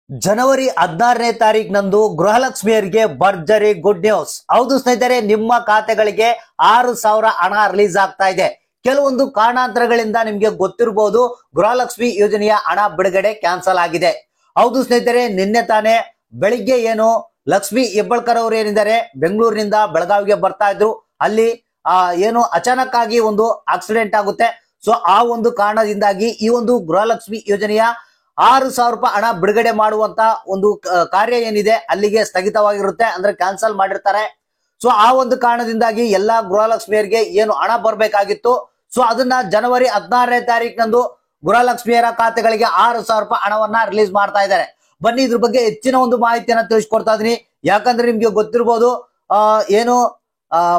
ಜನವರಿ 16ನೇ ತಾರೀಕಿನಂದು ಗೃಹಲಕ್ಷ್ಮಿಯರಿಗೆ ಭರ್ಜರಿ good news. ಹೌದು ಸ್ನೇಹಿತರೆ, ನಿಮ್ಮ ಖಾತೆಗಳಿಗೆ 6,000 ಹಣ ರಿಲೀಸ್ ಆಗ್ತಾ ಇದೆ. ಕೆಲವೊಂದು ಕಾರಣಾಂತರಗಳಿಂದ ನಿಮ್ಗೆ ಗೊತ್ತಿರಬಹುದು, ಗೃಹಲಕ್ಷ್ಮಿ ಯೋಜನೆಯ ಹಣ ಬಿಡುಗಡೆ ಕ್ಯಾನ್ಸಲ್ ಆಗಿದೆ. ಹೌದು ಸ್ನೇಹಿತರೆ, ನಿನ್ನೆ ತಾನೇ ಬೆಳಿಗ್ಗೆ ಲಕ್ಷ್ಮಿ ಹೆಬ್ಬಾಳ್ಕರ್ ಅವರು ಏನಿದ್ದಾರೆ ಬೆಂಗಳೂರಿನಿಂದ ಬೆಳಗಾವಿಗೆ ಬರ್ತಾ ಇದ್ರು. ಅಲ್ಲಿ ಏನು ಅಚಾನಕ್ ಆಗಿ ಒಂದು ಆಕ್ಸಿಡೆಂಟ್ ಆಗುತ್ತೆ. ಸೊ ಆ ಒಂದು ಕಾರಣದಿಂದಾಗಿ ಈ ಒಂದು ಗೃಹಲಕ್ಷ್ಮಿ ಯೋಜನೆಯ 6,000 ರೂಪಾಯಿ ಹಣ ಬಿಡುಗಡೆ ಮಾಡುವಂತ ಒಂದು ಕಾರ್ಯ ಏನಿದೆ ಅಲ್ಲಿಗೆ ಸ್ಥಗಿತವಾಗಿರುತ್ತೆ, ಅಂದ್ರೆ ಕ್ಯಾನ್ಸಲ್ ಮಾಡಿರ್ತಾರೆ. ಸೊ ಆ ಒಂದು ಕಾರಣದಿಂದಾಗಿ ಎಲ್ಲಾ ಗೃಹಲಕ್ಷ್ಮಿಯರಿಗೆ ಏನು ಹಣ ಬರ್ಬೇಕಾಗಿತ್ತು, ಸೊ ಅದನ್ನ ಜನವರಿ 16ನೇ ತಾರೀಕಿನಂದು ಗೃಹಲಕ್ಷ್ಮಿಯರ ಖಾತೆಗಳಿಗೆ 6,000 ರೂಪಾಯಿ ಹಣವನ್ನ ರಿಲೀಸ್ ಮಾಡ್ತಾ ಇದ್ದಾರೆ. ಬನ್ನಿ ಇದ್ರ ಬಗ್ಗೆ ಹೆಚ್ಚಿನ ಒಂದು ಮಾಹಿತಿಯನ್ನ ತಿಳಿಸ್ಕೊಡ್ತಾ ಇದೀನಿ. ಯಾಕಂದ್ರೆ ನಿಮ್ಗೆ ಗೊತ್ತಿರಬಹುದು, ಏನು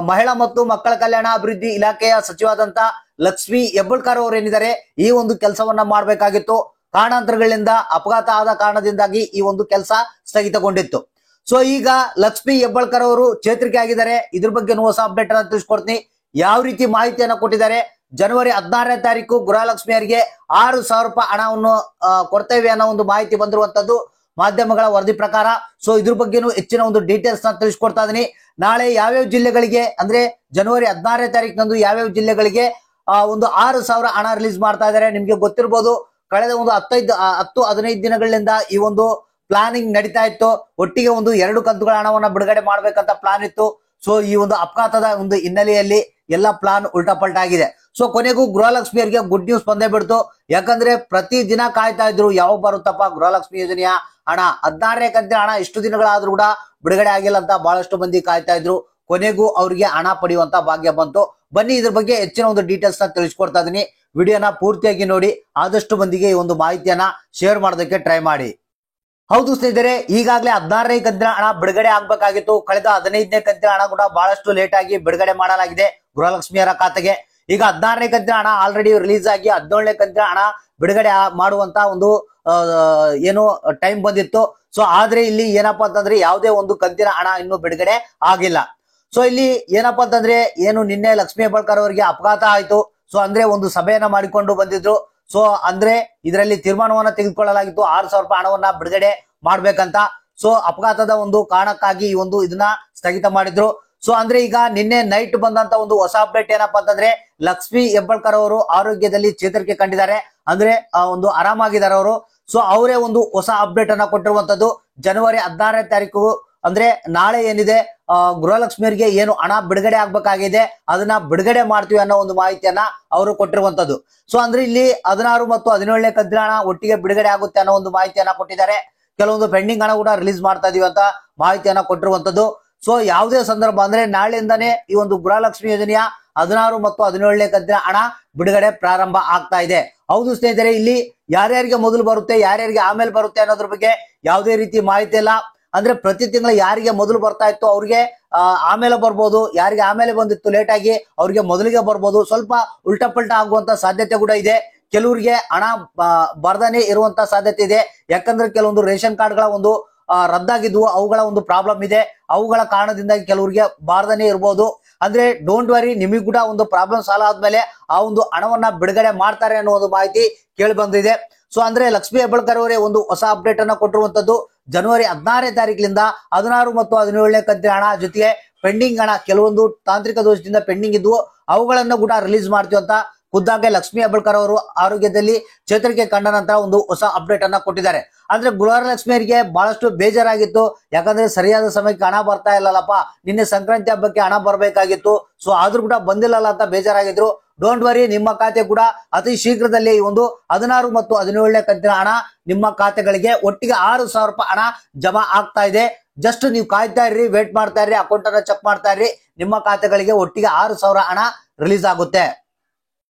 ಮಹಿಳಾ ಮತ್ತು ಮಕ್ಕಳ ಕಲ್ಯಾಣ ಅಭಿವೃದ್ಧಿ ಇಲಾಖೆಯ ಸಚಿವಾದಂತ ಲಕ್ಷ್ಮಿ ಹೆಬ್ಬಾಳ್ಕರ್ ಅವರು ಏನಿದ್ದಾರೆ ಈ ಒಂದು ಕೆಲಸವನ್ನ ಮಾಡ್ಬೇಕಾಗಿತ್ತು. ಕಾರಣಾಂತರಗಳಿಂದ ಅಪಘಾತ ಆದ ಕಾರಣದಿಂದಾಗಿ ಈ ಒಂದು ಕೆಲಸ ಸ್ಥಗಿತಗೊಂಡಿತ್ತು. ಸೊ ಈಗ ಲಕ್ಷ್ಮಿ ಹೆಬ್ಬಾಳ್ಕರ್ ಅವರು ಚೇತರಿಕೆ ಆಗಿದ್ದಾರೆ. ಇದ್ರ ಬಗ್ಗೆ ಹೊಸ ಅಪ್ಡೇಟ್ ಅನ್ನ ತಿಳಿಸ್ಕೊಡ್ತೀನಿ. ಯಾವ ರೀತಿ ಮಾಹಿತಿಯನ್ನ ಕೊಟ್ಟಿದ್ದಾರೆ, ಜನವರಿ 16ನೇ ತಾರೀಕು ಗೃಹಲಕ್ಷ್ಮಿಯರಿಗೆ 6,000 ರೂಪಾಯಿ ಹಣವನ್ನು ಕೊಡ್ತೇವೆ ಅನ್ನೋ ಒಂದು ಮಾಹಿತಿ ಬಂದಿರುವಂತದ್ದು ಮಾಧ್ಯಮಗಳ ವರದಿ ಪ್ರಕಾರ. ಸೊ ಇದ್ರ ಬಗ್ಗೆನೂ ಹೆಚ್ಚಿನ ಒಂದು ಡೀಟೇಲ್ಸ್ ನ ತಿಳಿಸ್ಕೊಡ್ತಾ ಇದೀನಿ. ನಾಳೆ ಯಾವ್ಯಾವ ಜಿಲ್ಲೆಗಳಿಗೆ, ಅಂದ್ರೆ ಜನವರಿ 16ನೇ ತಾರೀಕಿನಂದು ಯಾವ್ಯಾವ ಜಿಲ್ಲೆಗಳಿಗೆ ಒಂದು 6,000 ಹಣ ರಿಲೀಸ್ ಮಾಡ್ತಾ ಇದ್ದಾರೆ. ನಿಮ್ಗೆ ಗೊತ್ತಿರಬಹುದು, ಕಳೆದ ಒಂದು 10-15 ದಿನಗಳಿಂದ ಈ ಒಂದು ಪ್ಲಾನಿಂಗ್ ನಡೀತಾ ಇತ್ತು. ಒಟ್ಟಿಗೆ ಒಂದು 2 ಕಂತುಗಳ ಹಣವನ್ನ ಬಿಡುಗಡೆ ಮಾಡ್ಬೇಕಂತ ಪ್ಲಾನ್ ಇತ್ತು. ಸೊ ಈ ಒಂದು ಅಪಘಾತದ ಒಂದು ಹಿನ್ನೆಲೆಯಲ್ಲಿ ಎಲ್ಲ ಪ್ಲಾನ್ ಉಲ್ಟಾ ಪಲ್ಟಾ ಆಗಿದೆ. ಸೊ ಕೊನೆಗೂ ಗೃಹಲಕ್ಷ್ಮಿಯರಿಗೆ ಗುಡ್ ನ್ಯೂಸ್ ಬಂದೇ ಬಿಡ್ತು. ಯಾಕಂದ್ರೆ ಪ್ರತಿ ದಿನ ಕಾಯ್ತಾ ಇದ್ರು, ಯಾವಾಗ ಬರುತ್ತಪ್ಪ ಗೃಹಲಕ್ಷ್ಮಿ ಯೋಜನೆಯ ಹಣ. 16ನೇ ಕಂತಿನ ಹಣ ಇಷ್ಟು ದಿನಗಳಾದ್ರೂ ಕೂಡ ಬಿಡುಗಡೆ ಆಗಿಲ್ಲ ಅಂತ ಬಹಳಷ್ಟು ಮಂದಿ ಕಾಯ್ತಾ ಇದ್ರು. ಕೊನೆಗೂ ಅವರಿಗೆ ಹಣ ಪಡೆಯುವಂತ ಭಾಗ್ಯ ಬಂತು. ಬನ್ನಿ ಇದ್ರ ಬಗ್ಗೆ ಹೆಚ್ಚಿನ ಒಂದು ಡೀಟೇಲ್ಸ್ ನ ತಿಳಿಸ್ಕೊಡ್ತಾ ಇದೀನಿ. ವಿಡಿಯೋನ ಪೂರ್ತಿಯಾಗಿ ನೋಡಿ, ಆದಷ್ಟು ಮಂದಿಗೆ ಈ ಒಂದು ಮಾಹಿತಿಯನ್ನ ಶೇರ್ ಮಾಡೋದಕ್ಕೆ ಟ್ರೈ ಮಾಡಿ. ಹೌದು ಸ್ನೇಹಿತರೆ, ಈಗಾಗಲೇ 16ನೇ ಕಂತಿನ ಹಣ ಬಿಡುಗಡೆ ಆಗ್ಬೇಕಾಗಿತ್ತು. ಕಳೆದ 15ನೇ ಕಂತಿನ ಹಣ ಕೂಡ ಬಹಳಷ್ಟು ಲೇಟ್ ಆಗಿ ಬಿಡುಗಡೆ ಮಾಡಲಾಗಿದೆ ಗೃಹಲಕ್ಷ್ಮಿಯರ ಖಾತೆಗೆ. ಈಗ 16ನೇ ಕಂತಿನ ಹಣ ಆಲ್ರೆಡಿ ರಿಲೀಸ್ ಆಗಿ 17ನೇ ಕಂತಿನ ಹಣ ಬಿಡುಗಡೆ ಮಾಡುವಂತ ಒಂದು ಏನು ಟೈಮ್ ಬಂದಿತ್ತು. ಸೊ ಆದ್ರೆ ಇಲ್ಲಿ ಏನಪ್ಪಾ ಅಂತಂದ್ರೆ ಯಾವುದೇ ಒಂದು ಕಂತಿನ ಹಣ ಇನ್ನು ಬಿಡುಗಡೆ ಆಗಿಲ್ಲ. ಸೊ ಇಲ್ಲಿ ಏನಪ್ಪಾ ಅಂತಂದ್ರೆ ಏನು ನಿನ್ನೆ ಲಕ್ಷ್ಮಿ ಹೆಬ್ಬಾಳ್ಕರ್ ಅವರಿಗೆ ಅಪಘಾತ ಆಯ್ತು. ಸೊ ಅಂದ್ರೆ ಒಂದು ಸಭೆಯನ್ನ ಮಾಡಿಕೊಂಡು ಬಂದಿದ್ರು. ಸೊ ಅಂದ್ರೆ ಇದರಲ್ಲಿ ತೀರ್ಮಾನವನ್ನ ತೆಗೆದುಕೊಳ್ಳಲಾಗಿತ್ತು 6,000 ರೂಪಾಯಿ ಹಣವನ್ನ ಬಿಡುಗಡೆ ಮಾಡ್ಬೇಕಂತ. ಸೊ ಅಪಘಾತದ ಒಂದು ಕಾರಣಕ್ಕಾಗಿ ಈ ಒಂದು ಇದನ್ನ ಸ್ಥಗಿತ ಮಾಡಿದ್ರು. ಸೊ ಅಂದ್ರೆ ಈಗ ನಿನ್ನೆ ನೈಟ್ ಬಂದಂತ ಒಂದು ಹೊಸ ಅಪ್ಡೇಟ್ ಏನಪ್ಪಾ ಅಂತಂದ್ರೆ ಲಕ್ಷ್ಮಿ ಹೆಬ್ಬಾಳ್ಕರ್ ಅವರು ಆರೋಗ್ಯದಲ್ಲಿ ಚೇತರಿಕೆ ಕಂಡಿದ್ದಾರೆ, ಅಂದ್ರೆ ಒಂದು ಆರಾಮಾಗಿದ್ದಾರೆ ಅವರು. ಸೊ ಅವರೇ ಒಂದು ಹೊಸ ಅಪ್ಡೇಟ್ ಅನ್ನ ಕೊಟ್ಟಿರುವಂತದ್ದು. ಜನವರಿ 16ನೇ ತಾರೀಕು ಅಂದ್ರೆ ನಾಳೆ ಏನಿದೆ ಗೃಹಲಕ್ಷ್ಮಿಯರಿಗೆ ಏನು ಹಣ ಬಿಡುಗಡೆ ಆಗ್ಬೇಕಾಗಿದೆ ಅದನ್ನ ಬಿಡುಗಡೆ ಮಾಡ್ತೀವಿ ಅನ್ನೋ ಒಂದು ಮಾಹಿತಿಯನ್ನ ಅವರು ಕೊಟ್ಟಿರುವಂತದ್ದು. ಸೊ ಅಂದ್ರೆ ಇಲ್ಲಿ 16 ಮತ್ತು 17ನೇ ಕಂತಿನ ಹಣ ಒಟ್ಟಿಗೆ ಬಿಡುಗಡೆ ಆಗುತ್ತೆ ಅನ್ನೋ ಒಂದು ಮಾಹಿತಿಯನ್ನ ಕೊಟ್ಟಿದ್ದಾರೆ. ಕೆಲವೊಂದು ಪೆಂಡಿಂಗ್ ಹಣ ಕೂಡ ರಿಲೀಸ್ ಮಾಡ್ತಾ ಇದೀವಿ ಅಂತ ಮಾಹಿತಿಯನ್ನ ಕೊಟ್ಟಿರುವಂತದ್ದು. ಸೊ ಯಾವುದೇ ಸಂದರ್ಭ ಅಂದ್ರೆ ನಾಳೆಯಿಂದಾನೇ ಈ ಒಂದು ಗೃಹಲಕ್ಷ್ಮಿ ಯೋಜನೆಯ 16 ಮತ್ತು 17ನೇ ಕಂತಿನ ಹಣ ಬಿಡುಗಡೆ ಪ್ರಾರಂಭ ಆಗ್ತಾ ಇದೆ. ಹೌದು ಸ್ನೇಹಿತರೆ, ಇಲ್ಲಿ ಯಾರ್ಯಾರಿಗೆ ಮೊದಲು ಬರುತ್ತೆ ಯಾರ್ಯಾರಿಗೆ ಆಮೇಲೆ ಬರುತ್ತೆ ಅನ್ನೋದ್ರ ಬಗ್ಗೆ ಯಾವುದೇ ರೀತಿ ಮಾಹಿತಿ ಇಲ್ಲ. ಅಂದ್ರೆ ಪ್ರತಿ ತಿಂಗಳು ಯಾರಿಗೆ ಮೊದಲು ಬರ್ತಾ ಇತ್ತು ಅವ್ರಿಗೆ ಆಮೇಲೆ ಬರ್ಬೋದು, ಯಾರಿಗೆ ಆಮೇಲೆ ಬಂದಿತ್ತು ಲೇಟ್ ಆಗಿ ಅವ್ರಿಗೆ ಮೊದಲಿಗೆ ಬರ್ಬೋದು. ಸ್ವಲ್ಪ ಉಲ್ಟಾ ಪಲ್ಟಾ ಆಗುವಂತ ಸಾಧ್ಯತೆ ಕೂಡ ಇದೆ. ಕೆಲವರಿಗೆ ಹಣ ಬರ್ದಾನೆ ಇರುವಂತ ಸಾಧ್ಯತೆ ಇದೆ. ಯಾಕಂದ್ರೆ ಕೆಲವೊಂದು ರೇಷನ್ ಕಾರ್ಡ್ಗಳ ಒಂದು ರದ್ದಾಗಿದ್ವು, ಅವುಗಳ ಒಂದು ಪ್ರಾಬ್ಲಮ್ ಇದೆ. ಅವುಗಳ ಕಾರಣದಿಂದಾಗಿ ಕೆಲವರಿಗೆ ಬಾರ್ದನೆ ಇರ್ಬೋದು. ಅಂದ್ರೆ ಡೋಂಟ್ ವರಿ, ನಿಮಗೂ ಕೂಡ ಒಂದು ಪ್ರಾಬ್ಲಮ್ ಸಾಲ್ವ್ ಆದ್ಮೇಲೆ ಆ ಒಂದು ಹಣವನ್ನ ಬಿಡುಗಡೆ ಮಾಡ್ತಾರೆ ಅನ್ನೋ ಒಂದು ಮಾಹಿತಿ ಕೇಳಿ ಬಂದಿದೆ. ಸೊ ಅಂದ್ರೆ ಲಕ್ಷ್ಮಿ ಹೆಬ್ಬಾಳ್ಕರ್ ಅವರೇ ಒಂದು ಹೊಸ ಅಪ್ಡೇಟ್ ಅನ್ನ ಕೊಟ್ಟಿರುವಂತದ್ದು. ಜನವರಿ 16ನೇ ತಾರೀಕಿನಿಂದ 16 ಮತ್ತು 17ನೇ ಕಂತಿನ ಹಣ ಜೊತೆಗೆ ಪೆಂಡಿಂಗ್ ಹಣ ಕೆಲವೊಂದು ತಾಂತ್ರಿಕ ದೋಷದಿಂದ ಪೆಂಡಿಂಗ್ ಇದ್ವು, ಅವುಗಳನ್ನ ಕೂಡ ರಿಲೀಸ್ ಮಾಡ್ತೀವಿ ಅಂತ ಖುದ್ದಾಗೆ ಲಕ್ಷ್ಮಿ ಹೆಬ್ಬಾಳ್ಕರ್ ಅವರು ಆರೋಗ್ಯದಲ್ಲಿ ಚೇತರಿಕೆ ಕಂಡ ನಂತರ ಒಂದು ಹೊಸ ಅಪ್ಡೇಟ್ ಅನ್ನ ಕೊಟ್ಟಿದ್ದಾರೆ. ಅಂದ್ರೆ ಗೃಹಲಕ್ಷ್ಮಿಯರಿಗೆ ಬಹಳಷ್ಟು ಬೇಜಾರಾಗಿತ್ತು. ಯಾಕಂದ್ರೆ ಸರಿಯಾದ ಸಮಯಕ್ಕೆ ಹಣ ಬರ್ತಾ ಇಲ್ಲಲ್ಲಪ್ಪ, ನಿನ್ನೆ ಸಂಕ್ರಾಂತಿ ಹಬ್ಬಕ್ಕೆ ಹಣ ಬರ್ಬೇಕಾಗಿತ್ತು, ಸೊ ಆದ್ರೂ ಕೂಡ ಬಂದಿಲ್ಲಲ್ಲ ಅಂತ ಬೇಜಾರಾಗಿದ್ರು. ಡೋಂಟ್ ವರಿ, ನಿಮ್ಮ ಖಾತೆ ಕೂಡ ಅತಿ ಶೀಘ್ರದಲ್ಲಿ ಈ ಒಂದು 16 ಮತ್ತು 17ನೇ ಕಂತಿನ ಹಣ ನಿಮ್ಮ ಖಾತೆಗಳಿಗೆ ಒಟ್ಟಿಗೆ 6,000 ರೂಪಾಯಿ ಹಣ ಜಮಾ ಆಗ್ತಾ ಇದೆ. ಜಸ್ಟ್ ನೀವು ಕಾಯ್ತಾ ಇರ್ರಿ, ವೇಟ್ ಮಾಡ್ತಾ ಇರ್ರಿ, ಅಕೌಂಟ್ ಅನ್ನ ಚೆಕ್ ಮಾಡ್ತಾ ಇರ್ರಿ, ನಿಮ್ಮ ಖಾತೆಗಳಿಗೆ ಒಟ್ಟಿಗೆ 6,000 ಹಣ ರಿಲೀಸ್ ಆಗುತ್ತೆ.